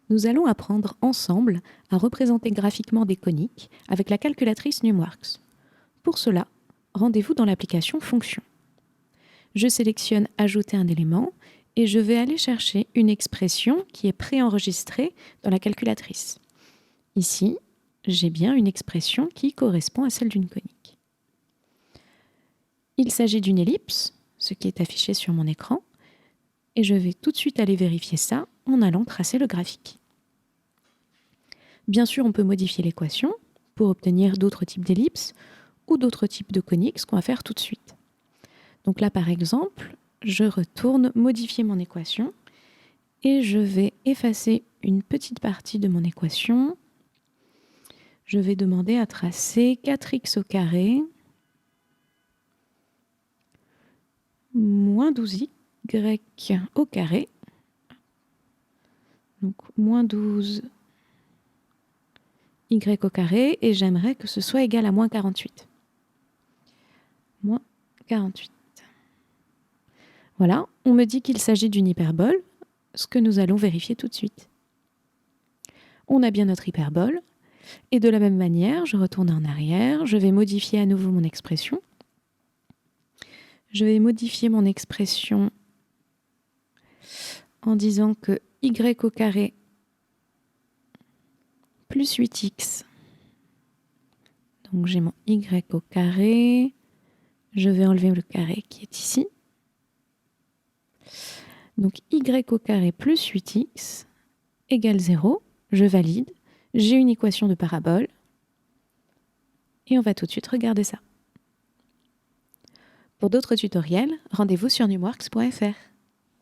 Nous allons apprendre ensemble à représenter graphiquement des coniques avec la calculatrice Numworks. Pour cela, rendez-vous dans l'application Fonctions. Je sélectionne Ajouter un élément et je vais aller chercher une expression qui est préenregistrée dans la calculatrice. Ici, j'ai bien une expression qui correspond à celle d'une conique. Il s'agit d'une ellipse, ce qui est affiché sur mon écran, et je vais tout de suite aller vérifier ça en allant tracer le graphique. Bien sûr, on peut modifier l'équation pour obtenir d'autres types d'ellipses ou d'autres types de coniques, ce qu'on va faire tout de suite. Donc là, par exemple, je retourne modifier mon équation et je vais effacer une petite partie de mon équation. Je vais demander à tracer 4x au carré moins 12y au carré. Donc moins 12y au carré, et j'aimerais que ce soit égal à moins 48. Moins 48. Voilà, on me dit qu'il s'agit d'une hyperbole, ce que nous allons vérifier tout de suite. On a bien notre hyperbole, et de la même manière, je retourne en arrière, je vais modifier à nouveau mon expression. Je vais modifier mon expression en disant que y au carré plus 8x. Donc j'ai mon y au carré, je vais enlever le carré qui est ici. Donc y au carré plus 8x égale 0, je valide, j'ai une équation de parabole, et on va tout de suite regarder ça. Pour d'autres tutoriels, rendez-vous sur numworks.fr.